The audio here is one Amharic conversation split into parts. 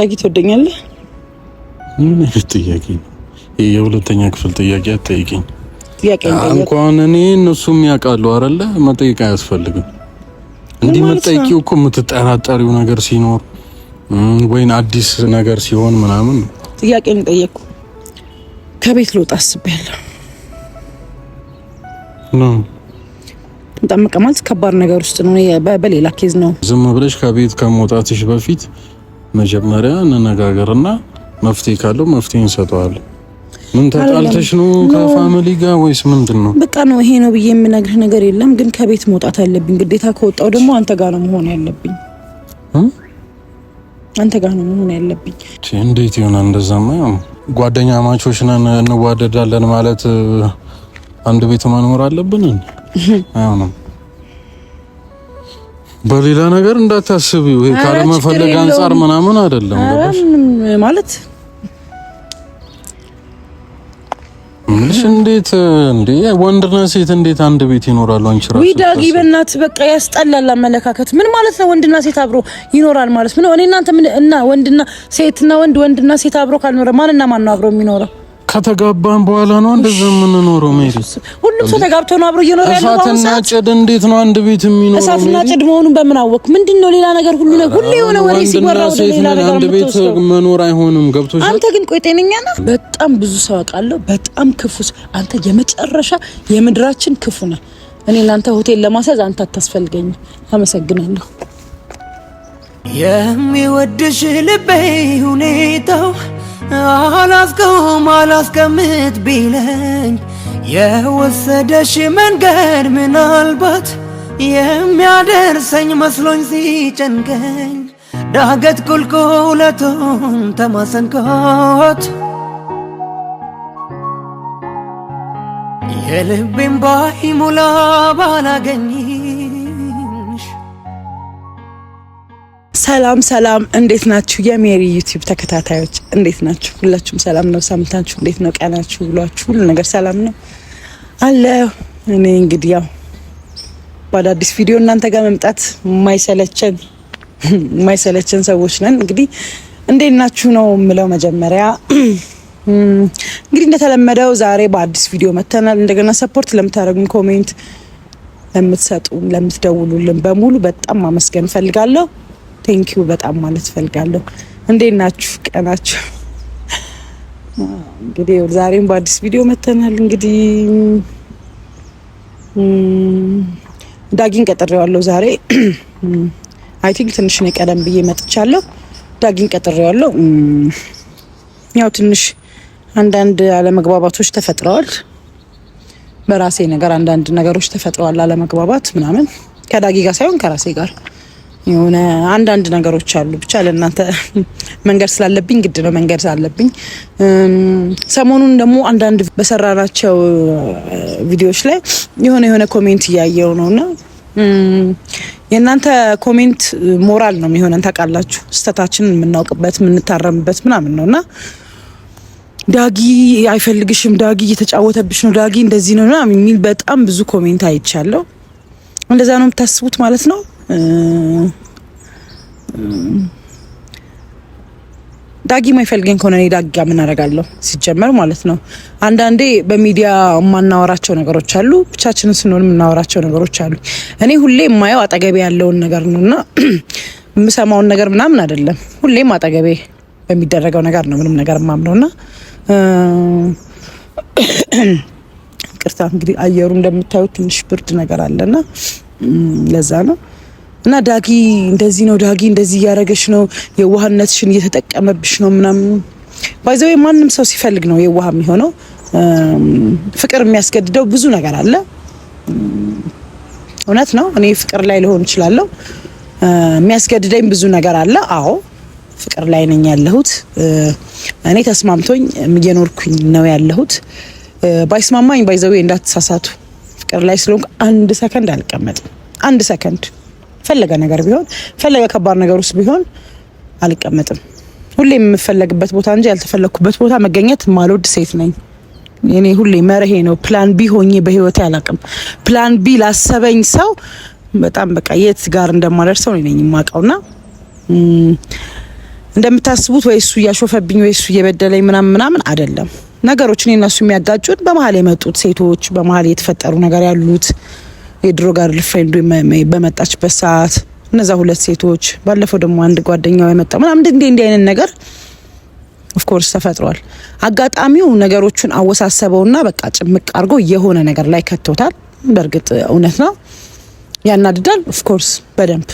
ዳጊ ትወደኛለህ? ምን ጥያቄ? የሁለተኛ ክፍል ጥያቄ አትጠይቂኝ። ጥያቄ እንኳን እኔ እነሱም ያውቃሉ አይደለ? መጠየቅ አያስፈልግም። እንዲህ መጠየቂው እኮ የምትጠራጠሪው ነገር ሲኖር ወይን አዲስ ነገር ሲሆን ምናምን ጥያቄን ጠየቅኩ። ከቤት ልወጣ አስቤያለሁ ነው። በጣም ማለት ከባድ ነገር ውስጥ ነው። በሌላ ኬዝ ነው። ዝም ብለሽ ከቤት ከመውጣትሽ በፊት መጀመሪያ እንነጋገርና መፍትሄ ካለው መፍትሄ እንሰጠዋለን። ምን ተጣልተሽ ነው ከፋሚሊ ጋር ወይስ ምንድነው? በቃ ነው ይሄ ነው ብዬ የምነግርህ ነገር የለም። ግን ከቤት መውጣት አለብኝ ግዴታ። ከወጣው ደግሞ አንተ ጋር ነው መሆን ያለብኝ። አንተ ጋር ነው መሆን ያለብኝ። እንዴት ይሆናል? እንደዛማ ጓደኛ ማቾች ነን እንዋደዳለን ማለት አንድ ቤት መኖር አለብን። አይሆንም። በሌላ ነገር እንዳታስቢው። ይሄ ካለ መፈለግ አንፃር ምናምን አይደለም ማለት ምንሽ እንዴት እንዴ ወንድና ሴት እንዴት አንድ ቤት ይኖራሉ? አንቺ ራስሽ ዳጊ በእናትህ በቃ ያስጠላል አመለካከት። ምን ማለት ነው ወንድና ሴት አብሮ ይኖራል ማለት ምን? እኔ እናንተ ምን እና ወንድና ሴትና ወንድና ሴት አብሮ ካልኖረ ማንና ማን ነው አብሮ የሚኖረው? ከተጋባን በኋላ ነው እንደዛ የምንኖረው። ሜሪ ሁሉም ሰው ተጋብቶ ነው አብሮ እየኖረ ያለው። እሳትና ጭድ እንዴት ነው አንድ ቤት የሚኖረው? እሳትና ጭድ መሆኑን በምን አወቅ? ምንድነው ሌላ ነገር ሁሉ የሆነ ወሬ ሲወራ ወደ ሌላ ነገር አንድ ቤት መኖር አይሆንም። ገብቶሻል? አንተ ግን ቆይ ጤነኛ ነህ? በጣም ብዙ ሰው አውቃለሁ በጣም ክፉ። አንተ የመጨረሻ የምድራችን ክፉ ነህ። እኔ ላንተ ሆቴል ለማሳዝ አንተ አታስፈልገኝም። አመሰግናለሁ። የሚወድሽ ልቤ ሁኔታው አላስቀምጥ ቢለኝ የወሰደሽ መንገድ ምናልባት የሚያደርሰኝ መስሎኝ ሲጨንቀኝ ዳገት ቁልቁለቱን ተማሰንኮት የልቤን ባይሞላ ባላገኝሽ። ሰላም እንዴት ናችሁ? የሜሪ ዩቲዩብ ተከታታዮች እንዴት ናችሁ? ሁላችሁም ሰላም ነው? ሳምንታችሁ እንዴት ነው? ቀናችሁ ብሏችሁ ሁሉ ነገር ሰላም ነው አለ። እኔ እንግዲህ ያው በአዲስ ቪዲዮ እናንተ ጋር መምጣት የማይሰለቸን ሰዎች ነን። እንግዲህ እንዴት ናችሁ ነው የምለው። መጀመሪያ እንግዲህ እንደተለመደው ዛሬ በአዲስ ቪዲዮ መተናል። እንደገና ሰፖርት ለምታደርጉን፣ ኮሜንት ለምትሰጡን፣ ለምትደውሉልን በሙሉ በጣም ማመስገን ፈልጋለሁ። ቴንኪው በጣም ማለት ፈልጋለሁ። እንዴት ናችሁ? ቀናችሁ እንግዲህ ዛሬም በአዲስ ቪዲዮ መተናል። እንግዲህ ዳጊን ቀጥሬዋለሁ ዛሬ። አይ ቲንክ ትንሽ ነው ቀደም ብዬ መጥቻለሁ። ዳጊን ቀጥሬዋለሁ። ያው ትንሽ አንዳንድ አለመግባባቶች ተፈጥረዋል። በራሴ ነገር አንዳንድ ነገሮች ተፈጥረዋል፣ አለመግባባት ምናምን ከዳጊ ጋር ሳይሆን ከራሴ ጋር የሆነ አንዳንድ ነገሮች አሉ። ብቻ ለእናንተ መንገድ ስላለብኝ ግድ ነው መንገድ ስላለብኝ። ሰሞኑን ደግሞ አንዳንድ በሰራናቸው ቪዲዮዎች ላይ የሆነ ኮሜንት እያየው ነውና የእናንተ ኮሜንት ሞራል ነው የሚሆነን። ታውቃላችሁ ስህተታችንን የምናውቅበት የምንታረምበት ምናምን ነውና ዳጊ አይፈልግሽም፣ ዳጊ እየተጫወተብሽ ነው፣ ዳጊ እንደዚህ ነው ምናምን የሚል በጣም ብዙ ኮሜንት አይቻለሁ። እንደዛ ነው የምታስቡት ማለት ነው። ዳጊ ማይፈልገኝ ከሆነ እኔ ዳጊ ምን አደርጋለሁ? ሲጀመር ማለት ነው አንዳንዴ በሚዲያ የማናወራቸው ነገሮች አሉ፣ ብቻችንን ስንሆን የምናወራቸው ነገሮች አሉ። እኔ ሁሌ የማየው አጠገቤ ያለውን ነገር ነውና የምሰማውን ነገር ምናምን አይደለም። ሁሌም አጠገቤ በሚደረገው ነገር ነው ምንም ነገር የማምነውና ቅርታ እንግዲህ አየሩ እንደምታዩት ትንሽ ብርድ ነገር አለና ለዛ ነው። እና ዳጊ እንደዚህ ነው፣ ዳጊ እንደዚህ እያደረገሽ ነው፣ የዋህነትሽን እየተጠቀመብሽ ነው ምናምን። ባይዘው ማንም ሰው ሲፈልግ ነው የዋህ የሚሆነው። ፍቅር የሚያስገድደው ብዙ ነገር አለ። እውነት ነው። እኔ ፍቅር ላይ ልሆን እችላለሁ። የሚያስገድደኝ ብዙ ነገር አለ። አዎ ፍቅር ላይ ነኝ ያለሁት። እኔ ተስማምቶኝ እየኖርኩኝ ነው ያለሁት። ባይስማማኝ ባይዘው እንዳትሳሳቱ፣ ፍቅር ላይ ስለሆንኩ አንድ ሰከንድ አልቀመጥም። አንድ ሰከንድ ፈለገ ነገር ቢሆን ፈለገ ከባድ ነገር ውስጥ ቢሆን አልቀመጥም። ሁሌ የምፈለግበት ቦታ እንጂ ያልተፈለኩበት ቦታ መገኘት ማልወድ ሴት ነኝ። እኔ ሁሌ መርሄ ነው። ፕላን ቢ ሆኜ በህይወቴ አላቅም። ፕላን ቢ ላሰበኝ ሰው በጣም በቃ የት ጋር እንደማደርሰው ነኝ የማውቀውና እንደምታስቡት ወይ እሱ ያሾፈብኝ ወይ እሱ እየበደለኝ ምናምን አይደለም። ነገሮችን እነሱ የሚያጋጩት በመሀል የመጡት ሴቶች በመሀል የተፈጠሩ ነገር ያሉት የድሮ ጋር ፍሬንዱ በመጣችበት ሰዓት እነዛ ሁለት ሴቶች ባለፈው ደግሞ አንድ ጓደኛው የመጣ ምናምን እንደ አይነት ነገር ኦፍ ኮርስ ተፈጥሯል። አጋጣሚው ነገሮችን አወሳሰበውና በቃ ጭምቅ አድርጎ የሆነ ነገር ላይ ከተውታል። በእርግጥ እውነት ነው ያናድዳል። ኦፍ ኮርስ በደንብ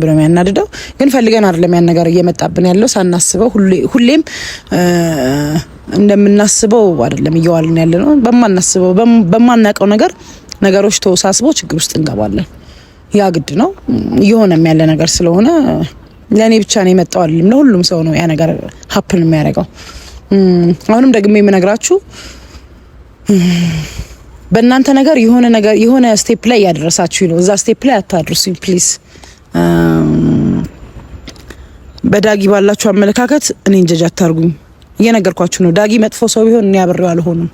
ነው የሚያናድደው። ግን ፈልገን አይደለም ያን ነገር እየመጣብን ያለው ሳናስበው ሁሌም እንደምናስበው አይደለም እየዋልን ያለ ነው። በማናስበው በማናቀው ነገሮች ተወሳስበው ችግር ውስጥ እንገባለን። ያ ግድ ነው እየሆነም ያለ ነገር ስለሆነ ለኔ ብቻ ነው የመጣው አይደለም ለሁሉም ሰው ነው ያ ነገር ሀፕን የሚያደርገው። አሁንም ደግሜ የምነግራችሁ በእናንተ ነገር የሆነ ስቴፕ ላይ ያደረሳችሁ ነው። እዛ ስቴፕ ላይ አታድርሱኝ ፕሊዝ። በዳጊ ባላችሁ አመለካከት እኔ እንጀጃ አታርጉኝ። እየነገርኳችሁ ነው። ዳጊ መጥፎ ሰው ቢሆን እኔ አብሬው አልሆንም።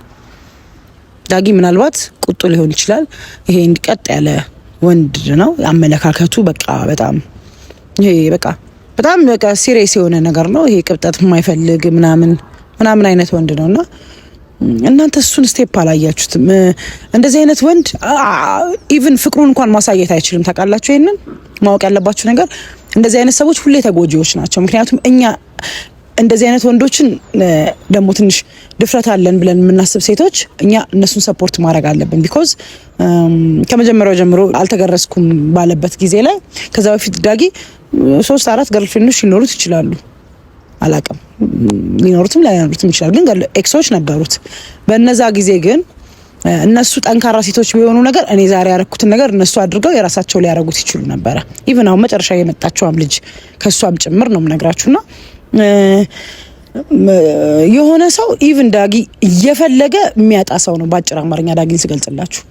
ዳጊ ምናልባት ቁጡ ሊሆን ይችላል። ይሄ እንዲቀጥ ያለ ወንድ ነው አመለካከቱ። በቃ በጣም ሲሪየስ የሆነ ነገር ነው ይሄ። ቅብጠት የማይፈልግ ምናምን አይነት ወንድ ነውና እናንተ እሱን ስቴፕ አላያችሁትም። እንደዚህ አይነት ወንድ ኢቭን ፍቅሩን እንኳን ማሳየት አይችልም። ታውቃላችሁ? ይሄንን ማወቅ ያለባችሁ ነገር እንደዚህ አይነት ሰዎች ሁሌ ተጎጂዎች ናቸው። ምክንያቱም እኛ እንደዚህ አይነት ወንዶችን ደግሞ ትንሽ ድፍረት አለን ብለን የምናስብ ሴቶች እኛ እነሱን ሰፖርት ማድረግ አለብን። ቢኮዝ ከመጀመሪያው ጀምሮ አልተገረስኩም ባለበት ጊዜ ላይ ከዛ በፊት ዳጊ 3-4 ገርልፍሬንዶች ሊኖሩት ይችላሉ። አላቅም ሊኖሩትም ላይኖሩትም ይችላል። ግን ኤክሶች ነበሩት። በነዛ ጊዜ ግን እነሱ ጠንካራ ሴቶች ቢሆኑ ነገር እኔ ዛሬ ያረኩትን ነገር እነሱ አድርገው የራሳቸው ሊያረጉት ይችሉ ነበር። ኢቭን አሁን መጨረሻ የመጣችውም ልጅ ከሷም ጭምር ነው የምነግራችሁና የሆነ ሰው ኢቭን ዳጊ እየፈለገ የሚያጣ ሰው ነው። ባጭር አማርኛ ዳጊን ስገልጽላችሁ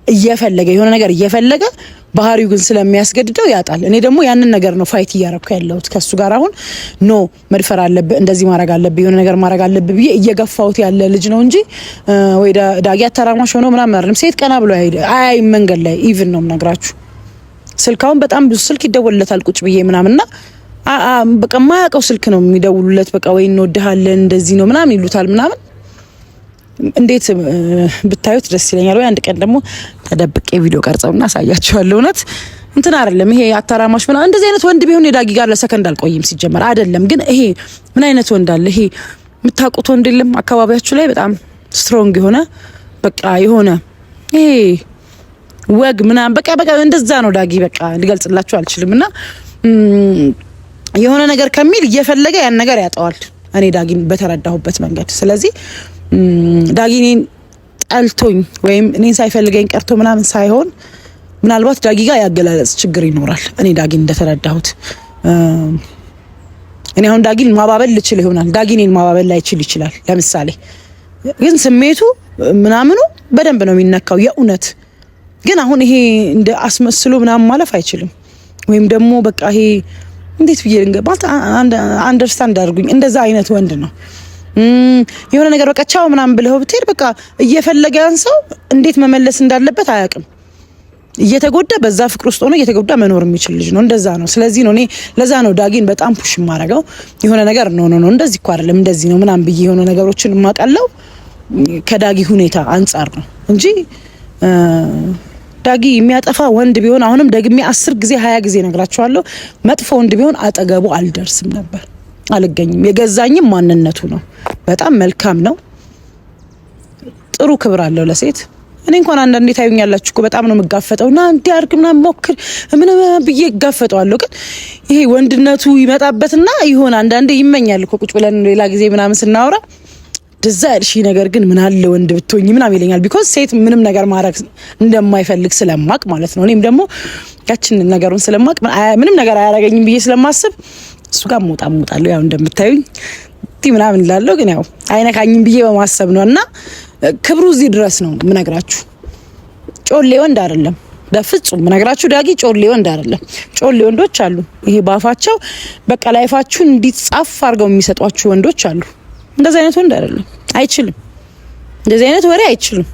እየፈለገ የሆነ ነገር እየፈለገ ባህሪው ግን ስለሚያስገድደው ያጣል። እኔ ደግሞ ያንን ነገር ነው ፋይት እያረኩ ያለሁት ከሱ ጋር። አሁን ኖ መድፈር አለብህ፣ እንደዚህ ማድረግ አለብህ፣ የሆነ ነገር ማድረግ አለብህ ብዬ እየገፋሁት ያለ ልጅ ነው እንጂ ወይ ዳጊ አተራማሽ ሆኖ ምናምን አይደለም። ሴት ቀና ብሎ አይ መንገድ ላይ ኢቭን ነው የምነግራችሁ። ስልካውን በጣም ብዙ ስልክ ይደወልለታል ቁጭ ብዬ ምናምንና በቃ ማያውቀው ስልክ ነው የሚደውሉለት። በቃ ወይ እንወድሃለን እንደዚህ ነው ምናምን ይሉታል ምናምን። እንዴት ብታዩት ደስ ይለኛል። ወይ አንድ ቀን ደግሞ ተደብቄ ቪዲዮ ቀርጸውና አሳያችኋለሁ። እውነት እንትን አይደለም ይሄ አታራማሽ ምናምን። እንደዚህ አይነት ወንድ ቢሆን የዳጊ ጋር ለሰከንድ አልቆይም ሲጀመር አይደለም። ግን ይሄ ምን አይነት ወንድ አለ? ይሄ የምታውቁት ወንድ የለም አካባቢያችሁ ላይ በጣም ስትሮንግ የሆነ በቃ የሆነ ይሄ ወግ ምናምን በቃ እንደዛ ነው ዳጊ። በቃ ሊገልጽላችሁ አልችልም። እና የሆነ ነገር ከሚል እየፈለገ ያን ነገር ያጣዋል። እኔ ዳጊን በተረዳሁበት መንገድ። ስለዚህ ዳጊ እኔን ጠልቶኝ ወይም እኔን ሳይፈልገኝ ቀርቶ ምናምን ሳይሆን ምናልባት ዳጊ ጋር ያገላለጽ ችግር ይኖራል። እኔ ዳጊን እንደተረዳሁት እኔ አሁን ዳጊን ማባበል ልችል ይሆናል። ዳጊ እኔን ማባበል ላይችል ይችላል። ለምሳሌ ግን ስሜቱ ምናምኑ በደንብ ነው የሚነካው የእውነት። ግን አሁን ይሄ እንደ አስመስሎ ምናምን ማለፍ አይችልም። ወይም ደግሞ በቃ ይሄ እንዴት ብዬ ልንገባት አንደርስታንድ አድርጉኝ። እንደዛ አይነት ወንድ ነው። የሆነ ነገር በቃ ቻው ምናምን ብለው ብትሄድ በቃ እየፈለገ ያን ሰው እንዴት መመለስ እንዳለበት አያውቅም። እየተጎዳ በዛ ፍቅር ውስጥ ሆኖ እየተጎዳ መኖር የሚችል ልጅ ነው። እንደዛ ነው። ስለዚህ ነው እኔ ለዛ ነው ዳጊን በጣም ፑሽ ማረጋው። የሆነ ነገር ነው እንደዚህ እኮ አይደለም እንደዚህ ነው ምናምን ብዬ የሆነ ነገሮችን ማቀለው ከዳጊ ሁኔታ አንጻር ነው እንጂ ዳጊ የሚያጠፋ ወንድ ቢሆን አሁንም ደግሜ 10 ጊዜ 20 ጊዜ ነግራቸዋለሁ። መጥፎ ወንድ ቢሆን አጠገቡ አልደርስም ነበር፣ አልገኝም። የገዛኝም ማንነቱ ነው። በጣም መልካም ነው። ጥሩ ክብር አለው ለሴት። እኔ እንኳን አንዳንዴ ታዩኛላችሁ እኮ በጣም ነው የምጋፈጠውና እንዴ አርግ ምናምን ሞክር ምን ብዬ ጋፈጠዋለሁ። ግን ይሄ ወንድነቱ ይመጣበትና ይሆን አንዳንዴ ይመኛል እኮ ቁጭ ብለን ሌላ ጊዜ ምናምን ስናወራ ደዛ እሺ ነገር ግን ምን አለ ወንድ ብትሆኝ ምናምን ይለኛል። ቢኮዝ ሴት ምንም ነገር ማድረግ እንደማይፈልግ ስለማቅ ማለት ነው። እኔም ደግሞ ያችን ነገሩን ስለማቅ ምንም ነገር አያረጋኝም ብዬ ስለማስብ እሱ ጋር ሞጣለሁ። ያው እንደምታዩኝ ምናምን እላለሁ። ግን ያው አይነካኝም ብዬ በማሰብ ነውና ክብሩ እዚህ ድረስ ነው ምነግራችሁ። ጮሌ ወንድ አይደለም በፍጹም ምነግራችሁ። ዳጊ ጮሌ ወንድ አይደለም። ጮሌ ወንዶች አሉ። ይሄ ባፋቸው በቃ ላይፋችሁን እንዲጻፍ አድርገው የሚሰጧችሁ ወንዶች አሉ። እንደዚህ አይነት ወንድ አይደለም። አይችልም። እንደዚህ አይነት ወሬ አይችልም።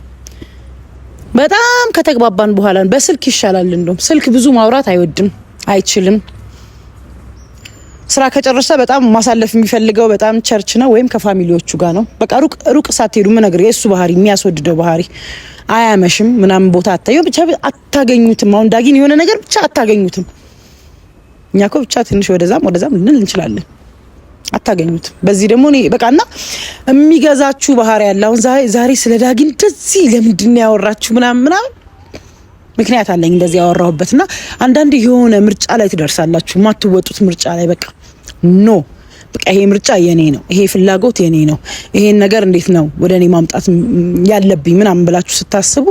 በጣም ከተግባባን በኋላ በስልክ ይሻላል። እንደውም ስልክ ብዙ ማውራት አይወድም፣ አይችልም። ስራ ከጨረሰ በጣም ማሳለፍ የሚፈልገው በጣም ቸርች ነው ወይም ከፋሚሊዎቹ ጋር ነው። በቃ ሩቅ ሳትሄዱ ምን ነገር የሱ ባህሪ የሚያስወድደው ባህሪ አያመሽም ምናምን ቦታ አታየው ብቻ አታገኙትም። አሁን ዳጊን የሆነ ነገር ብቻ አታገኙትም። እኛ እኮ ብቻ ትንሽ ወደዛም ልንል እንችላለን፣ አታገኙትም። በዚህ ደግሞ እኔ በቃና የሚገዛችሁ ባህሪ ያለ አሁን ዛሬ ስለ ዳጊ እንደዚህ ለምንድን ነው ያወራችሁ ምናምን ምክንያት አለኝ እንደዚህ ያወራሁበትና አንዳንድ የሆነ ምርጫ ላይ ትደርሳላችሁ፣ ማትወጡት ምርጫ ላይ በቃ በቃ ይሄ ምርጫ የኔ ነው፣ ይሄ ፍላጎት የኔ ነው፣ ይሄን ነገር እንዴት ነው ወደ እኔ ማምጣት ያለብኝ ምናምን ብላችሁ ስታስቡ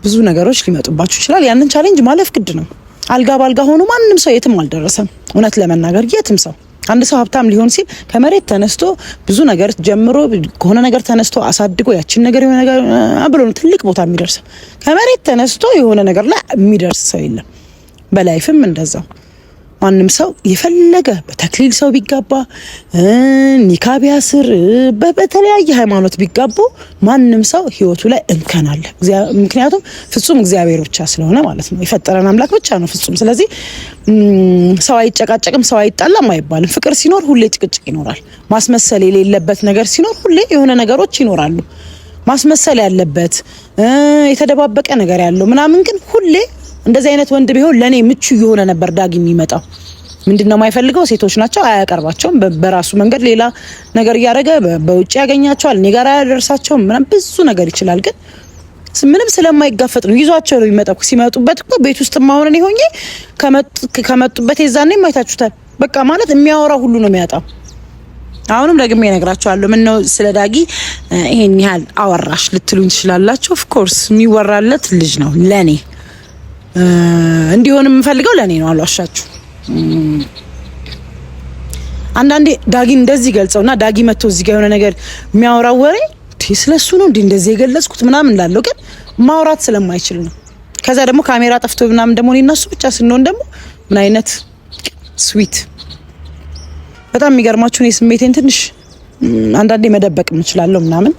ብዙ ነገሮች ሊመጡባችሁ ይችላል። ያንን ቻሌንጅ ማለፍ ግድ ነው። አልጋ ባልጋ ሆኖ ማንም ሰው የትም አልደረሰም። እውነት ለመናገር የትም ሰው አንድ ሰው ሀብታም ሊሆን ሲል ከመሬት ተነስቶ ብዙ ነገር ጀምሮ ከሆነ ነገር ተነስቶ አሳድጎ ያችን ነገር የሆነ ነገር አብሎ ነው ትልቅ ቦታ የሚደርሰው። ከመሬት ተነስቶ የሆነ ነገር ላይ የሚደርስ ሰው የለም። በላይፍም እንደዛው ማንም ሰው የፈለገ በተክሊል ሰው ቢጋባ ኒካ ቢያስር በተለያየ ሃይማኖት ቢጋቡ ማንም ሰው ህይወቱ ላይ እንከን አለ። ምክንያቱም ፍጹም እግዚአብሔር ብቻ ስለሆነ ማለት ነው። የፈጠረን አምላክ ብቻ ነው ፍጹም። ስለዚህ ሰው አይጨቃጨቅም፣ ሰው አይጣላም አይባልም። ፍቅር ሲኖር ሁሌ ጭቅጭቅ ይኖራል። ማስመሰል የሌለበት ነገር ሲኖር ሁሌ የሆነ ነገሮች ይኖራሉ። ማስመሰል ያለበት የተደባበቀ ነገር ያለው ምናምን ግን ሁሌ እንደዚህ አይነት ወንድ ቢሆን ለኔ ምቹ የሆነ ነበር ዳጊ የሚመጣው። ምንድነው የማይፈልገው? ሴቶች ናቸው፣ አያቀርባቸውም። በራሱ መንገድ ሌላ ነገር እያደረገ በውጭ ያገኛቸዋል፣ እኔ ጋር አያደርሳቸውም ምናምን ብዙ ነገር ይችላል። ግን ምንም ስለማይጋፈጥ ነው ይዟቸው ነው የሚመጣው። ሲመጡበት እኮ ቤት ውስጥ ማሆን ነው ሆኜ ከመጡበት የዛኔ ማይታችሁታል። በቃ ማለት የሚያወራው ሁሉ ነው የሚያጣው። አሁንም ደግሜ እነግራችኋለሁ። ምን ነው ስለ ዳጊ ይሄን ያህል አወራሽ ልትሉኝ ትችላላችሁ። ኦፍ ኮርስ የሚወራለት ልጅ ነው ለኔ እንዲሆን የምፈልገው ለኔ ነው። አልዋሻችሁ። አንዳንዴ ዳጊን እንደዚህ ገልጸውና ዳጊ መጥቶ እዚህ ጋር የሆነ ነገር የሚያወራው ወሬ ስለሱ ነው እንደዚህ የገለጽኩት ምናምን ላለው ግን ማውራት ስለማይችል ነው። ከዛ ደግሞ ካሜራ ጠፍቶ ምናምን ደግሞ እኔና እሱ ብቻ ስንሆን ደግሞ ምን አይነት ስዊት። በጣም የሚገርማችሁ እኔ ስሜቴን ትንሽ አንዳንዴ መደበቅ እችላለሁ ምናምን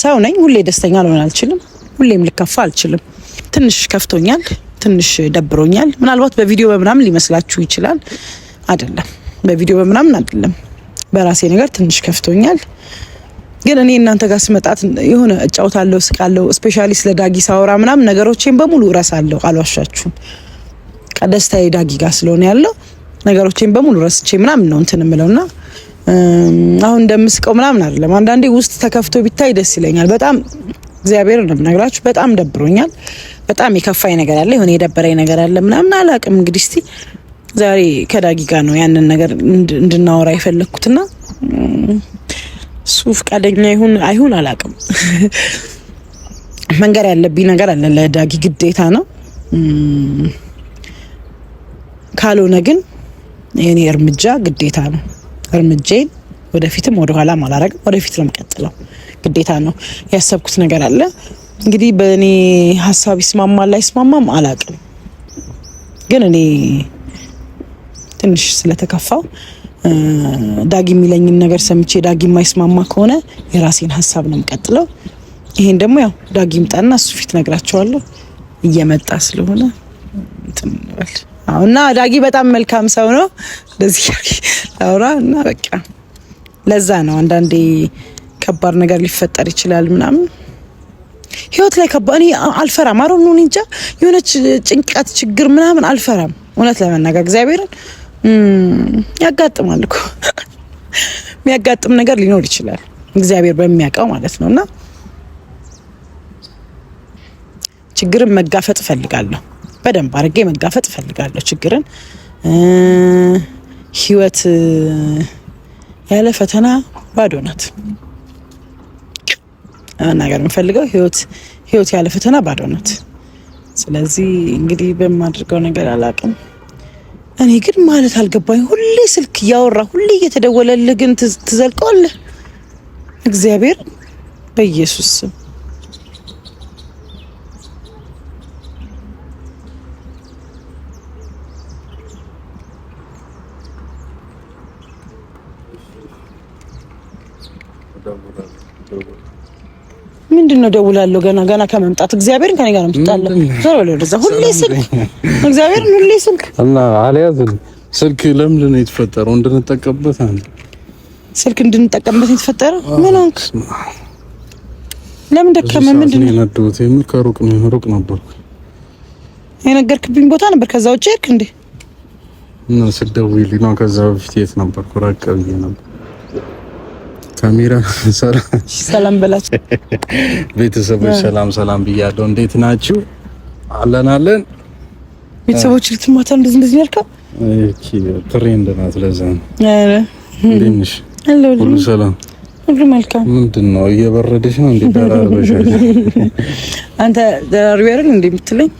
ሰው ነኝ። ሁሌ ደስተኛ ልሆን አልችልም፣ ሁሌም ልከፋ አልችልም። ትንሽ ከፍቶኛል፣ ትንሽ ደብሮኛል። ምናልባት በቪዲዮ በምናምን ሊመስላችሁ ይችላል። አይደለም፣ በቪዲዮ በምናምን አይደለም። በራሴ ነገር ትንሽ ከፍቶኛል። ግን እኔ እናንተ ጋር ስመጣት የሆነ እጫውታለሁ፣ ስቃለሁ። ስፔሻሊ ስለ ዳጊ ሳወራ ምናምን ነገሮቼን በሙሉ እረሳለሁ። አልዋሻችሁም። ደስታዬ ዳጊ ጋር ስለሆነ ያለው ነገሮቼን በሙሉ ረስቼ ምናምን ነው እንትን እምለውና አሁን እንደምስቀው ምናምን አይደለም። አንዳንዴ ውስጥ ተከፍቶ ቢታይ ደስ ይለኛል። በጣም እግዚአብሔር ነው የምነግራችሁ። በጣም ደብሮኛል። በጣም የከፋኝ ነገር አለ፣ የሆነ የደበረኝ ነገር አለ ምናምን አላቅም። እንግዲህ እስቲ ዛሬ ከዳጊ ጋር ነው ያንን ነገር እንድናወራ የፈለኩትና እሱ ፈቃደኛ ይሁን አይሁን አላቅም። መንገር ያለብኝ ነገር አለ ለዳጊ ግዴታ ነው። ካልሆነ ግን የኔ እርምጃ ግዴታ ነው። እርምጃዬን ወደፊትም ወደ ኋላ ማላረግ ወደፊት ነው የምቀጥለው። ግዴታ ነው። ያሰብኩት ነገር አለ እንግዲህ በእኔ ሀሳብ ይስማማል አይስማማም አላቅም። ግን እኔ ትንሽ ስለተከፋው ዳጊ የሚለኝን ነገር ሰምቼ ዳጊ የማይስማማ ከሆነ የራሴን ሀሳብ ነው የምቀጥለው። ይሄን ደግሞ ያው ዳጊ ይምጣና እሱ ፊት ነግራቸዋለሁ። እየመጣ ስለሆነ እንትን እንበል። እና ዳጊ በጣም መልካም ሰው ነው። ለዚህ አውራ እና በቃ ለዛ ነው አንዳንዴ ከባድ ነገር ሊፈጠር ይችላል ምናምን ህይወት ላይ ከባድ እኔ አልፈራም። አሮን ነው እንጃ የሆነች ጭንቀት ችግር ምናምን አልፈራም። እውነት ለመናገር እግዚአብሔርን ያጋጥማል እኮ የሚያጋጥም ነገር ሊኖር ይችላል እግዚአብሔር በሚያውቀው ማለት ነውና ችግርን መጋፈጥ እፈልጋለሁ። በደንብ አድርጌ መጋፈጥ እፈልጋለሁ ችግርን። ህይወት ያለ ፈተና ባዶ ናት። ነገር የምፈልገው ህይወት ያለ ፈተና ባዶ ናት። ስለዚህ እንግዲህ በማድረገው ነገር አላቅም። እኔ ግን ማለት አልገባኝ። ሁሌ ስልክ እያወራ ሁሌ እየተደወለልህ ግን ትዘልቀዋለህ። እግዚአብሔር በኢየሱስ ስም ምንድነው ደውላለሁ ገና ከመምጣት እግዚአብሔርን ከኔ ጋር ነው የምትጣለው። ዞር በለው ወደዛ። ሁሌ ስልክ እግዚአብሔርን ሁሌ ስልክ እና አልያዝም። ስልክ ለምንድን ነው የተፈጠረው? እንድንጠቀምበት አይደል? ስልክ እንድንጠቀምበት የተፈጠረው ምን ሆንክ? ለምን ደከመ? ምንድነው የነደውት? የምን ከሩቅ ነበር የነገርክብኝ ቦታ ነበር። ከዛ ውጭ ሄድክ እንዴ? እና ስደውይልኝ ነው። ከዛ በፊት የት ነበር? ራቅ ብዬ ነበር። ካሜራ ሰላም በላችሁ ቤተሰቦች። ሰላም ብያለሁ። እንዴት ናችሁ? አለን ቤተሰቦች። ልትማታ እንደዚህ ያልከው እቺ ትሬንድ ናት። ለዛ ነው እንዴት ነሽ? ሁሉ ሰላም፣ ሁሉ መልካም። ምንድነው እየበረደሽ ነው እንዴ? ደራርበሻል። አንተ ደራርበሽ አይደል እንዴ የምትለኝ?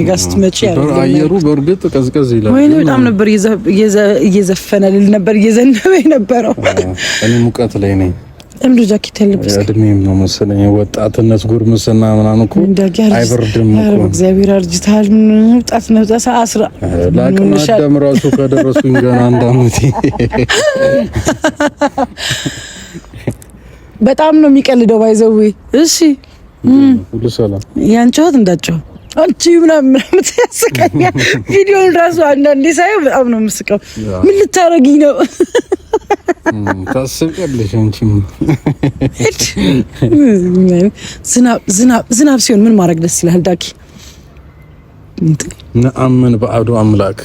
ጋር ስትመጪ አየሩ በእርግጥ ቀዝቀዝ ይላል። ወይኔ በጣም ነበር እየዘፈነልኝ ነበር እየዘነበ የነበረው። እኔ ሙቀት ላይ ነኝ። ለምንድን ጃኬት ያለብስ? እድሜም ነው መሰለኝ ወጣትነት ጉርምስና ምናምን እኮ አይበርድም እኮ። እግዚአብሔር አርጅታል። ወጣት ነው አስራ ለአቅመ አዳም ራሱ ከደረሱኝ ገና አንድ አመቴ። በጣም ነው የሚቀልደው ባይዘው። እሺ ሁሉ ሰላም ያንቺት እንዳጨው አንቺ ምናምን ያስቀኛል። ቪዲዮውን ራሱ አንዳንዴ ሳየው በጣም ነው የምስቀው። ምን ልታረጊ ነው? ታስቀለሽ አንቺ። ዝናብ ሲሆን ምን ማድረግ ደስ ይላል ዳኪ? ነአምን በአዱ አምላክ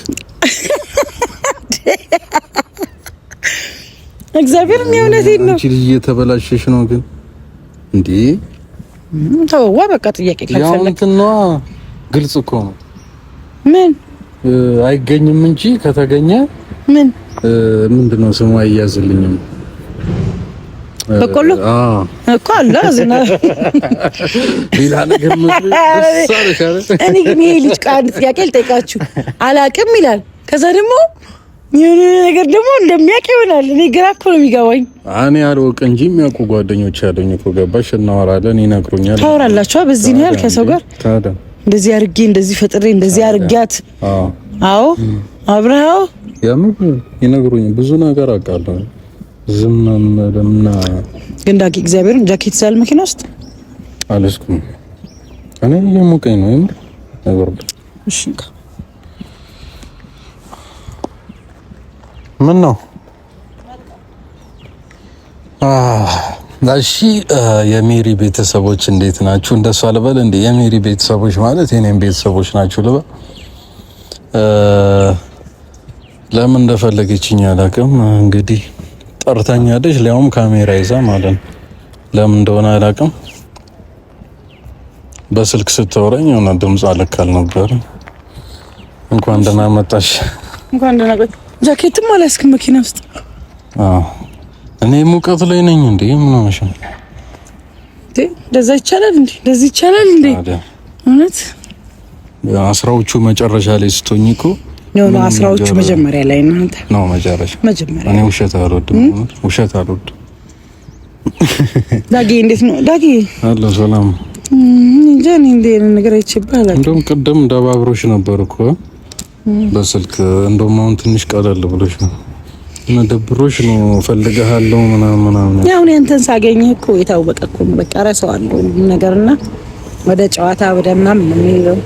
እግዚአብሔር የእውነቴን ነው። አንቺ ልጅ እየተበላሸሽ ነው ግን እንዴ? ተወዋ በቃ ጥያቄ ካልፈለክ ነው። ግልጽ እኮ ነው። ምን አይገኝም እንጂ ከተገኘ ምን ምንድነው ስሙ? አይያዝልኝም። በቆሎ እኮ አለ ዝናብ ሌላ ነገር እኔ ግን ይሄ ልጅ ቃል ጥያቄ ልጠይቃችሁ አላቅም ይላል። ከዛ ደግሞ የሆነ ነገር ደግሞ እንደሚያውቅ ይሆናል። እኔ ግራ እኮ ነው የሚገባኝ። እኔ አልወቅ እንጂ የሚያውቁ ጓደኞች አሉኝ እኮ ገባሽ? እናወራለን፣ ይነግሩኛል። ታወራላችሁ በዚህ ነው ያል ከሰው ጋር ታዲያ እንደዚህ አርጌ እንደዚህ ፈጥሬ እንደዚህ አርጋት። አዎ አብረሃው ይነግሩኝ ብዙ ነገር አውቃለሁ። ዝም ለምና ግን ዳጊ እግዚአብሔርን ጃኬት ሳል መኪና ውስጥ አለስኩም። እኔ የሞቀኝ ነው የምር ነገር። እሺ ምን ነው? እሺ የሜሪ ቤተሰቦች እንዴት ናችሁ? እንደሷ ልበል እንዴ? የሜሪ ቤተሰቦች ማለት የኔም ቤተሰቦች ናችሁ ልበል? ለምን እንደፈለገችኝ አላውቅም። እንግዲህ ጠርታኛለች፣ ሊያውም ካሜራ ይዛ ማለት ነው። ለምን እንደሆነ አላውቅም። በስልክ ስታወራኝ የሆነ ድምጽ አልካል ነበር። እንኳን ደህና መጣሽ። እንኳን ደህና ቆይ። ጃኬትም አላስክም መኪና ውስጥ? እኔ ሙቀት ላይ ነኝ እንዴ? ምን ሆነሽ ነው? እንደዛ ይቻላል እንዴ? እንደዚህ ይቻላል እንዴ? እውነት አስራዎቹ መጨረሻ ላይ ስትሆኝ እኮ ነው። አስራዎቹ መጀመሪያ ላይ ነው። አንተ ነው መጨረሻ። እኔ ውሸት አልወድም። ዳጊ እንዴት ነው ዳጊ? አሎ ሰላም። እንዴ እንዴ ነገር አይችባል። እንደውም ቅድም ደባብሮሽ ነበር እኮ በስልክ። እንደውም አሁን ትንሽ ቀለል ብሎሽ ነው እና ደብሮሽ ነው ፈልገሃለሁ ምናምን። ያው እኔ አንተን ሳገኝህ እኮ የታወቀ እኮ በቃ ረሳዋለሁ ነገርና ወደ ጨዋታ ወደ ምናምን ነው የሚለው።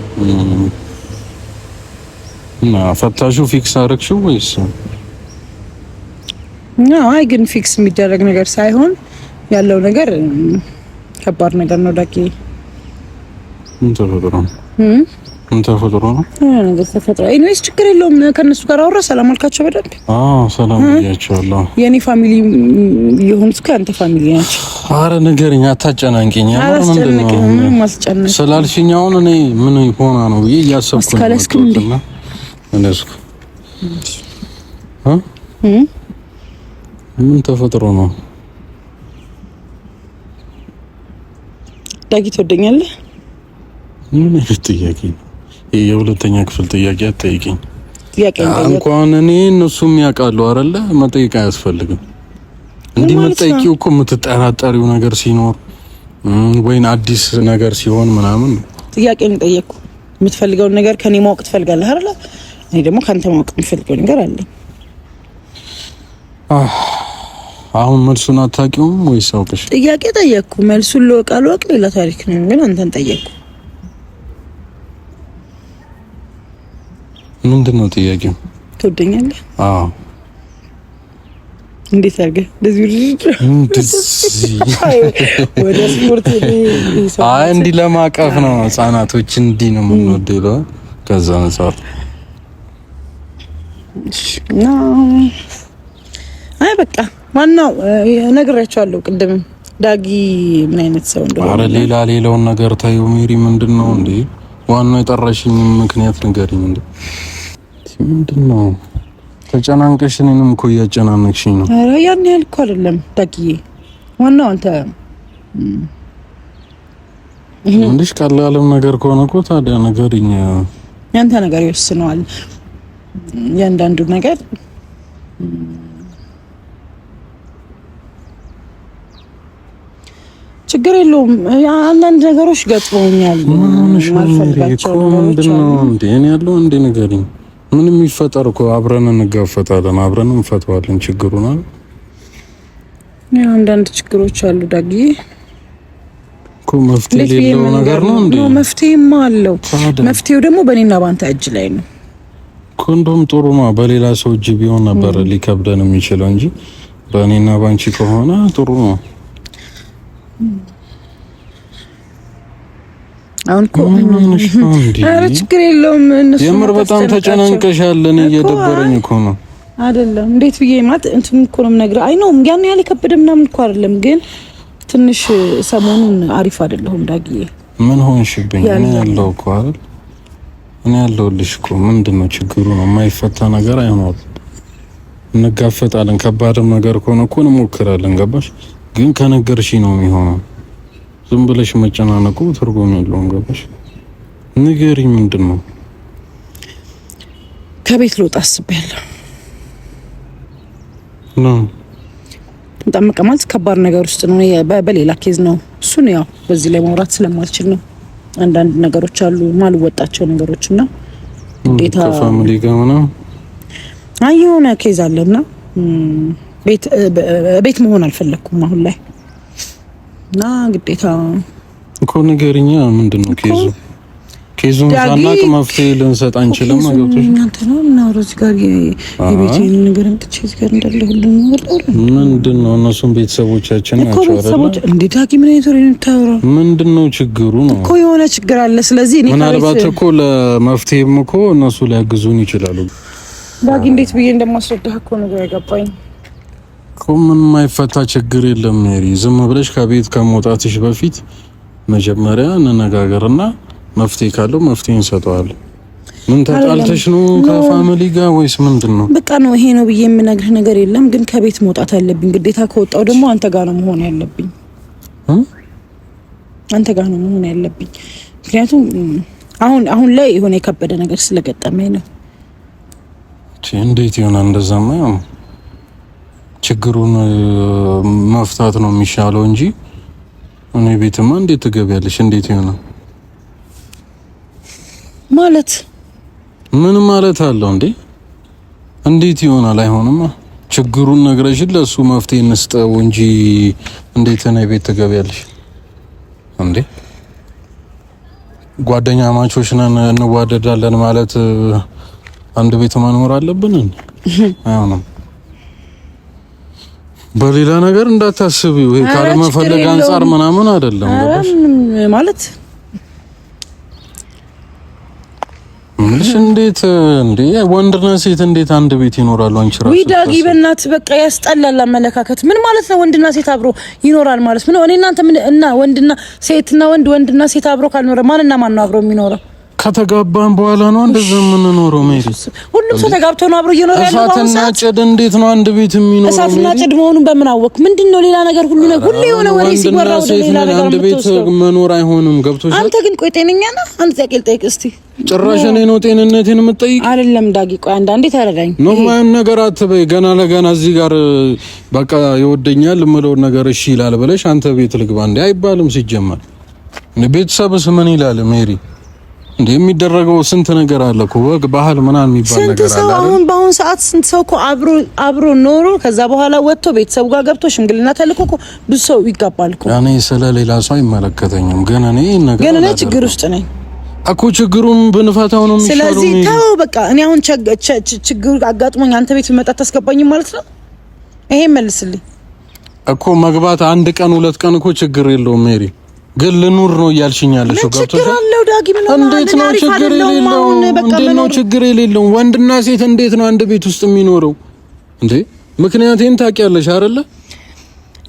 እና ፈታሹ ፊክስ አደረግሽው ወይስ? አይ ግን ፊክስ የሚደረግ ነገር ሳይሆን ያለው ነገር ከባድ ነገር ነው ዳጊ። ምን ተፈጥሮ ነው? ነገር ተፈጥሮ ኢንዌስ ችግር የለውም። ከነሱ ጋር አወራ። ሰላም አልካቸው በደንብ? ሰላም ብያቸዋለሁ። የኔ ፋሚሊ የሆኑት ከአንተ ፋሚሊ ናቸው። አረ ንገረኝ፣ አታጨናንቂኝ። ምንድነው ማስጨነቅ ስላልሽኝ አሁን እኔ ምን ሆና ነው ብዬ እያሰብኩ ነው። እነስኩ ምን ተፈጥሮ ነው? ዳጊ ትወደኛለህ? ምን አይነት ጥያቄ ነው? የሁለተኛ ክፍል ጥያቄ አትጠይቂኝ። ጥያቄ እንኳን እኔ እነሱም ያውቃሉ አይደለ? መጠየቅ አያስፈልግም። እንዲህ መጠየቂው እኮ የምትጠራጠሪው ነገር ሲኖር ወይን አዲስ ነገር ሲሆን ምናምን ጥያቄ ነው ጠየቅኩ። የምትፈልገውን ነገር ከኔ ማወቅ ትፈልጋለህ አይደለ? እኔ ደግሞ ካንተ ማወቅ የምፈልገው ነገር አለኝ። አሁን መልሱን አታውቂውም ወይስ አውቀሽ? ጥያቄ ጠየቅኩ፣ መልሱን ልወቅ ሌላ ታሪክ ነው። ግን አንተን ጠየቅኩ። ምንድነው ጥያቄው? ትወደኛለህ? አዎ። እንዴት አድርገህ እንደዚህ ወደ ስፖርት እንዲህ ለማቀፍ ነው። ህጻናቶች እንዲህ ነው የምንወደው። ከዛ አንፃር አይ በቃ ዋናው ነግሬያቸዋለሁ ቅድም ዳጊ ምን አይነት ሰው እንደሆነ። ኧረ ሌላውን ነገር ታዩ ሜሪ። ምንድነው እንዴ ዋናው የጠራሽኝ ምክንያት ንገሪኝ እንዴ። ምንድነው ተጨናንቀሽ? እኔንም እኮ እያጨናነቅሽኝ ነው። ኧረ ያን ያህል እኮ አይደለም ዳጊዬ። ዋናው አንተ እንዴሽ ቀላልም ነገር ከሆነ እኮ ታዲያ ንገሪኝ። ያንተ ነገር ይወስነዋል ያንዳንዱ ነገር። ችግር የለውም። አንዳንድ ነገሮች ገጥሞኛል ማልፈልጋቸው ነገሮች አሉ። እንዴ እኔ ያለው እንዴ ንገሪኝ። ምንም ይፈጠር እኮ አብረን እንጋፈጣለን፣ አብረን እንፈታዋለን ችግሩን አይደል? አንዳንድ ችግሮች አሉ ዳጊ እኮ መፍትሄ የሌለው ነገር ነው እንዴ? መፍትሄማ አለው። መፍትሄው ደግሞ በእኔና ባንተ እጅ ላይ ነው። ኮንዶም ጥሩ ነው። በሌላ ሰው እጅ ቢሆን ነበር ሊከብደን የሚችለው እንጂ በእኔና ባንቺ ከሆነ ጥሩ ነው። አሁን እኮ ኧረ ችግር የለውም። እነሱ የምር በጣም ተጨናንቀሻል። እኔ እየደበረኝ እኮ ነው። አይደለም እንዴት ብዬ ማለት እንትን እኮ ነው የምነግርህ። አይ ነው ያን ያህል የከበደ ምናምን እኮ አይደለም፣ ግን ትንሽ ሰሞኑን አሪፍ አይደለሁም ዳጊዬ። ምን ሆንሽብኝ? እኔ ያለው እኮ አይደል? እኔ ያለሁልሽ እኮ። ምንድነው ችግሩ? ነው የማይፈታ ነገር አይሆንም። እንጋፈጣለን። ከባድም ነገር ከሆነ እኮ እንሞክራለን። ገባሽ? ግን ከነገርሽኝ ነው የሚሆነው። ዝም ብለሽ መጨናነቁ ትርጉም የለውም። ገባሽ? ንገሪኝ፣ ምንድነው? ከቤት ልወጣ አስቤያለሁ። በጣም ማለት ከባድ ነገር ውስጥ ነው። በሌላ ኬዝ ነው እሱን ያው በዚህ ላይ ማውራት ስለማልችል ነው። አንዳንድ ነገሮች አሉ ማልወጣቸው ነገሮችና ግዴታ ከፋሚሊ ጋር ነው የሆነ ኬዝ አለና ቤት መሆን አልፈለኩም አሁን ላይ እና ግዴታ እኮ ንገሪኛ። ምንድነው ኬዙን ሳናቅ መፍትሄ ልንሰጥ አንችልም። አገብቶሽ እናንተ ነው እና ሮዚ ጋር የቤቴን ነገር እንጥቼ እዚህ ጋር እንዳለ ሁሉ ነገር ምንድነው? እነሱም ቤተሰቦቻችን ናቸው አይደል? እንዴ ዳጊ ምን አይነት ነው የምታወራው? ምንድነው ችግሩ? ነው እኮ የሆነ ችግር አለ። ስለዚህ እኔ ምናልባት እኮ ለመፍትሄም እኮ እነሱ ሊያግዙን ይችላሉ። ዳጊ እንዴት ብዬ እንደማስረዳህ እኮ ነገር ያገባኝ እኮ። ምን የማይፈታ ችግር የለም ሜሪ። ዝም ብለሽ ከቤት ከመውጣትሽ በፊት መጀመሪያ እንነጋገርና መፍትሄ ካለው መፍትሄ እንሰጠዋለን። ምን ተጣልተሽ ነው ከፋሚሊ ጋር ወይስ ምንድነው? በቃ ነው ይሄ ነው ብዬ የምነግርህ ነገር የለም። ግን ከቤት መውጣት አለብኝ ግዴታ። ከወጣው ደግሞ አንተ ጋር ነው መሆን ያለብኝ። አንተ ጋር ነው መሆን ያለብኝ። ምክንያቱም አሁን ላይ የሆነ የከበደ ነገር ስለገጠመኝ ነው። እንዴት ይሆናል? እንደዛማ ችግሩን መፍታት ነው የሚሻለው እንጂ እኔ ቤትማ እንዴት ትገቢያለሽ? እንዴት ይሆናል ማለት ምን ማለት አለው እንዴ? እንዴት ይሆናል? አይሆንማ። ችግሩን ነግረሽን ለሱ መፍትሄ እንስጠው እንጂ እንዴት ነው ቤት ትገቢያለሽ እንዴ? ጓደኛ ማቾች ነን እንዋደዳለን ማለት አንድ ቤት መኖር አለብን? አይሆንም። በሌላ ነገር እንዳታስቢው። ይሄ ካለ መፈለግ አንፃር ምናምን አይደለም ማለት ምንሽ እንዴት እንዴ ወንድና ሴት እንዴት አንድ ቤት ይኖራሉ? አንቺ ራስሽ ዳጊ በእናትህ በቃ ያስጠላል አመለካከት። ምን ማለት ነው ወንድና ሴት አብሮ ይኖራል ማለት ምን? እኔ እናንተ ምን እና ወንድና ሴትና ወንድና ሴት አብሮ ካልኖረ ማንና ማን ነው አብሮ የሚኖረው? ከተጋባን በኋላ ነው እንደዛ የምንኖረው ሜሪ። ሁሉም ሰው ተጋብቶ ነው አብሮ እየኖረ ያለው። እሳትና ጭድ እንዴት ነው አንድ ቤት የሚኖረው? እሳትና ጭድ መሆኑን በምን አወቅ? ምንድነው ሌላ ነገር ሁሉ የሆነ ወሬ ሲወራ ወደ ሌላ ነገር አንድ ቤት መኖር አይሆንም። ገብቶሻል? አንተ ግን ቆይ ጤነኛ ነህ? አንተ ጥያቄ ልጠይቅ እስቲ። ጭራሽ እኔ ነው ጤንነቴን የምትጠይቅ? አይደለም ዳጊ ቆይ አንዴ ተረዳኝ። ነው ማን ነገር አትበይ። ገና ለገና እዚህ ጋር በቃ ይወደኛል የምለው ነገር እሺ ይላል ብለሽ አንተ ቤት ልግባ እንዴ አይባልም። ሲጀመር ቤተሰብስ ምን ይላል ሜሪ? እንዴ የሚደረገው ስንት ነገር አለ እኮ ወግ ባህል ምናምን የሚባል ነገር አለ። ስንት ሰው በአሁን ሰዓት ስንት ሰው እኮ አብሮ ኖሮ ከዛ በኋላ ወጥቶ ቤተሰብ ጋር ገብቶ ሽምግልና ተልኮ እኮ ብዙ ሰው ይጋባል እኮ። እኔ ስለሌላ ሰው አይመለከተኝም፣ ግን እኔ ነገር ግን እኔ ችግር ውስጥ ነኝ እኮ። ችግሩን ብንፈታው ነው የሚሻለው። ስለዚህ ተው በቃ። እኔ አሁን ችግሩ አጋጥሞኝ አንተ ቤት መጣ ታስገባኝ ማለት ነው? ይሄ መልስልኝ እኮ። መግባት አንድ ቀን ሁለት ቀን እኮ ችግር የለውም ሜሪ፣ ግን ልኑር ነው እያልሽኛለሽ እኮ። ገብቶሻል? እንዴት ነው ችግር የሌለው? እንዴት ነው ችግር የሌለው? ወንድና ሴት እንዴት ነው አንድ ቤት ውስጥ የሚኖረው እንዴ? ምክንያቴን ታውቂያለሽ አይደለ?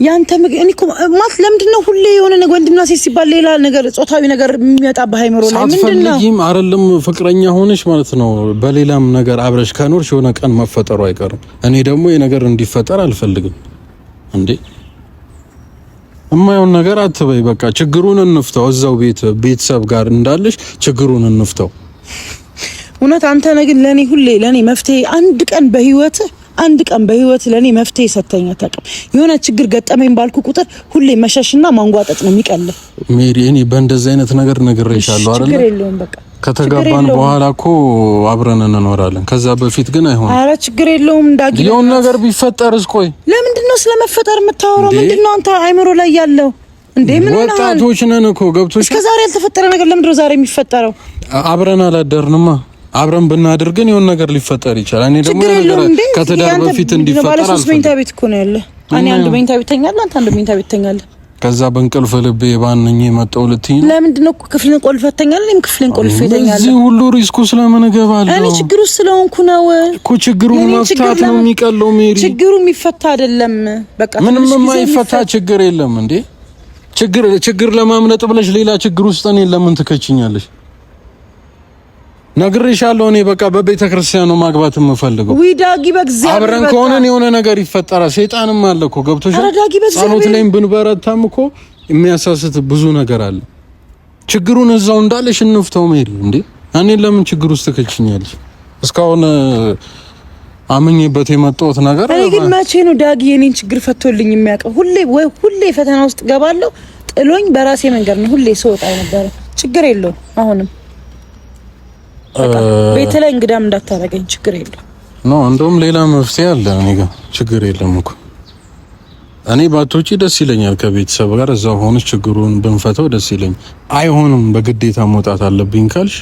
ያንተ እኔ እኮ ማለት ለምንድን ነው ሁሌ የሆነ ነገር ወንድና ሴት ሲባል ሌላ ነገር ጾታዊ ነገር የሚመጣብህ አይምሮ ላይ ምንድን ነው? ሳትፈልጊም አይደለም ፍቅረኛ ሆነሽ ማለት ነው በሌላም ነገር አብረሽ ከኖርሽ የሆነ ቀን መፈጠሩ አይቀርም። እኔ ደግሞ የነገር እንዲፈጠር አልፈልግም እንዴ። እማይሆን ነገር አትበይ። በቃ ችግሩን እንፍታው። እዛው ቤተሰብ ጋር እንዳለሽ ችግሩን እንፍታው። እውነት አንተ ግን ለኔ ሁሌ ለኔ መፍትሄ አንድ ቀን በህይወት ለኔ መፍትሄ ሰተኛ ታውቅም። የሆነ ችግር ገጠመኝ ባልኩ ቁጥር ሁሌ መሸሽና ማንጓጠጥ ነው የሚቀልህ። ሜሪ እኔ በእንደዚህ አይነት ነገር ነግሬሻለሁ አይደል? ችግር የለውም በቃ ከተጋባን በኋላ እኮ አብረን እንኖራለን። ከዛ በፊት ግን አይሆንም። ኧረ ችግር የለውም ዳጊ። የሆነ ነገር ቢፈጠርስ? ቆይ ለምንድን ነው ስለመፈጠር የምታወራው? ምንድን ነው አንተ አይምሮ ላይ ያለው እንዴ? ምን ሆነሃል? ወጣቶች ነን እኮ ገብቶሽ። እስከ ዛሬ ያልተፈጠረ ነገር ለምንድን ነው ዛሬ የሚፈጠረው? አብረን አላደርንማ። አብረን ብናድር ግን የሆነ ነገር ሊፈጠር ይችላል። እኔ ደግሞ ነገር ከተዳር በፊት እንዲፈጠር አልፈልግም። መኝታ ቤት እኮ ነው ያለ። እኔ አንድ መኝታ ቤት ተኛለሁ፣ አንተ አንድ መኝታ ቤት ተኛለህ። ከዛ በእንቅልፍ ልቤ ባንኝ መጣው ልትይ ነው? ለምንድን ነው ክፍልን ቆልፈህ ተኛለህ? እኔም ክፍልን ቆልፌ ተኛለሁ። እዚህ ሁሉ ሪስኩ ስለምን እገባለሁ? እኔ ችግሩ ስለሆንኩ ነው እኮ። ችግሩን መፍታት ነው የሚቀለው ሜሪ። ችግሩ የሚፈታ አይደለም በቃ። ምንም የማይፈታ ችግር የለም እንዴ። ችግር ለማምለጥ ብለሽ ሌላ ችግር ውስጥ እኔን ለምን ትከችኛለሽ? ነግሬሻለሁ። እኔ በቃ በቤተ ክርስቲያን ነው ማግባት የምፈልገው። ዳጊ በእግዚአብሔር አብረን ከሆነን የሆነ ነገር ይፈጠራል። ሰይጣንም አለ እኮ ገብቶሻል። ጸሎት ላይም ብንበረታም እኮ የሚያሳስት ብዙ ነገር አለ። ችግሩን እዛው እንዳለሽ እንፍታው ሜሪ። እንዴ እኔን ለምን ችግር ውስጥ ትከችኛለሽ? እስካሁን አምኜበት የመጣሁት ነገር እኔ ግን መቼ ነው ዳጊ የኔን ችግር ፈቶልኝ የሚያውቀው? ሁሌ ፈተና ውስጥ ገባለሁ። ጥሎኝ በራሴ መንገድ ነው ሁሌ ስወጣ ነበር። ችግር የለውም አሁንም ቤት ላይ እንግዳም እንዳታረገኝ ችግር የለም። እንደውም ሌላ መፍትሄ አለ እኔ ጋር። ችግር የለም እኮ እኔ ባቶቼ ደስ ይለኛል። ከቤተሰብ ጋር እዛው ሆነሽ ችግሩን ብንፈተው ደስ ይለኛል። አይሆንም በግዴታ መውጣት አለብኝ ካልሽ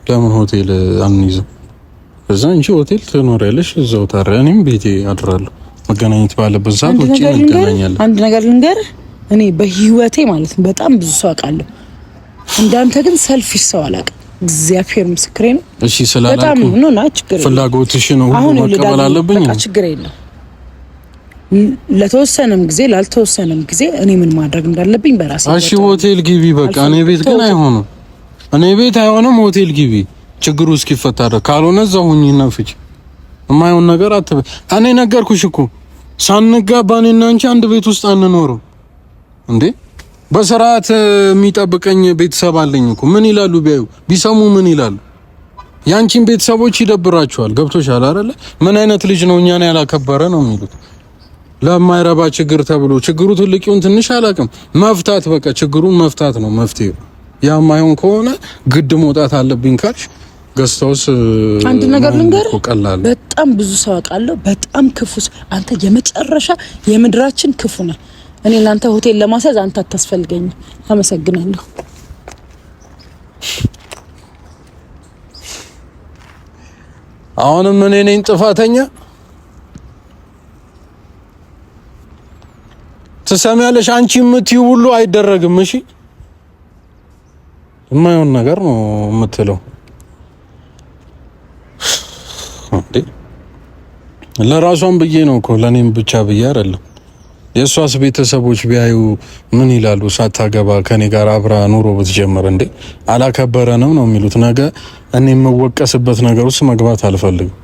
ለምን ሆቴል አንይዝም? እዛ እንጂ ሆቴል ትኖሪያለሽ፣ እዛው ታዲያ እኔም ቤቴ አድራለሁ። መገናኘት ባለበት ሰዓት ውጪ እንገናኛለን። አንድ ነገር ልንገርህ፣ እኔ በህይወቴ ማለት ነው በጣም ብዙ ሰው አውቃለሁ። እንዳንተ ግን ሰልፊሽ ሰው አላውቅም። እግዚአብሔር ምስክሬ ነው። እሺ ስላላልኩ ፍላጎትሽን ሁሉ መቀበል አለብኝ። በቃ ችግር የለም። ለተወሰነም ጊዜ ላልተወሰነም ጊዜ እኔ ምን ማድረግ እንዳለብኝ በራሴ። እሺ ሆቴል ግቢ በቃ። እኔ ቤት ግን አይሆንም። ሆቴል ግቢ ችግሩ እስኪፈታ ድረስ። ካልሆነ እዛው ሁኚና ፍቺ። የማይሆን ነገር አትበይ። እኔ ነገርኩሽ እኮ ሳንጋባ እኔና አንቺ አንድ ቤት ውስጥ አንኖርም እንዴ። በስርዓት የሚጠብቀኝ ቤተሰብ አለኝ እኮ። ምን ይላሉ ቢሰሙ ምን ይላሉ? ያንቺን ቤተሰቦች ይደብራቸዋል። ገብቶሻል አይደለ? ምን አይነት ልጅ ነው እኛን ያላከበረ ነው የሚሉት። ለማይረባ ችግር ተብሎ ችግሩ ትልቅ ይሁን ትንሽ አላውቅም፣ መፍታት በቃ ችግሩን መፍታት ነው መፍትሄው። ያ ማይሆን ከሆነ ግድ መውጣት አለብኝ ካልሽ ገስታውስ አንድ ነገር ልንገርህ፣ በጣም ብዙ ሰው አውቃለሁ። በጣም ክፉ። አንተ የመጨረሻ የምድራችን ክፉ ነህ። እኔ እናንተ ሆቴል ለማሳዝ አንተ አታስፈልገኝም። አመሰግናለሁ። አሁንም እኔ ነኝ ጥፋተኛ? ትሰሚያለሽ? አንቺ የምትይው ሁሉ አይደረግም። እሺ የማይሆን ነገር ነው የምትለው እንዴ? ለራሷም ብዬ ነው እኮ ለኔም ብቻ ብዬ አይደለም። የሷስ ቤተሰቦች ቢያዩ ምን ይላሉ? ሳታገባ ከኔ ጋር አብራ ኑሮ ብትጀምር እንዴ አላከበረንም ነው የሚሉት። ነገ እኔ የምወቀስበት ነገር ውስጥ መግባት አልፈልግም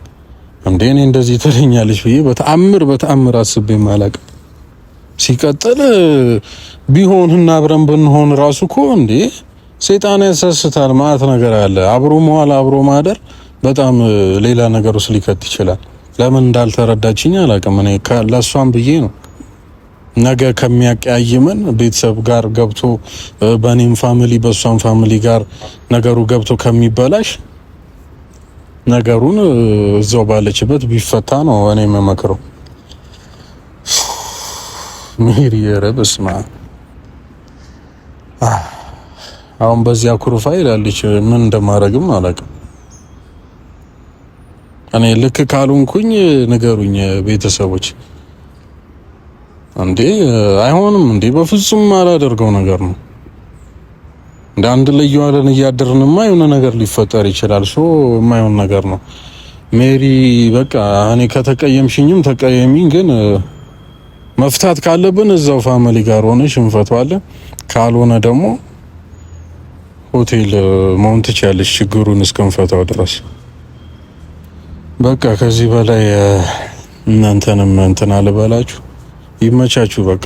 እንዴ። እኔ እንደዚህ ትለኛለች ብዬ በተአምር አስቤም አላውቅም። ሲቀጥል ቢሆንና አብረን ብንሆን ራሱ እኮ እንዴ ሰይጣን ያሳስታል። ማለት ነገር አለ። አብሮ መዋል አብሮ ማደር በጣም ሌላ ነገር ውስጥ ሊከት ይችላል። ለምን እንዳልተረዳችኝ አላውቅም። እኔ ለሷም ብዬ ነው ነገ ከሚያቀያይመን ቤተሰብ ጋር ገብቶ በኔም ፋሚሊ በሷም ፋሚሊ ጋር ነገሩ ገብቶ ከሚበላሽ ነገሩን እዛው ባለችበት ቢፈታ ነው እኔ የምመክረው። ሜሪ ረብስማ አሁን በዚያ ኩርፋ ይላለች። ምን እንደማረግም አላውቅም። እኔ ልክ ካልሆንኩኝ ንገሩኝ ቤተሰቦች። እንዴ አይሆንም እንዴ! በፍጹም አላደርገው ነገር ነው። እንደ አንድ ላይ ያለን እያደርንማ የሆነ ነገር ሊፈጠር ይችላል። የማይሆን ነገር ነው። ሜሪ በቃ እኔ ከተቀየምሽኝም ተቀየሚኝ፣ ግን መፍታት ካለብን እዛው ፋሚሊ ጋር ሆነሽ እንፈታዋለን። ካልሆነ ደግሞ ሆቴል መሆን ትችያለሽ ችግሩን እስከንፈታው ድረስ። በቃ ከዚህ በላይ እናንተንም እንትን አልበላችሁ። ይመቻችሁ በቃ።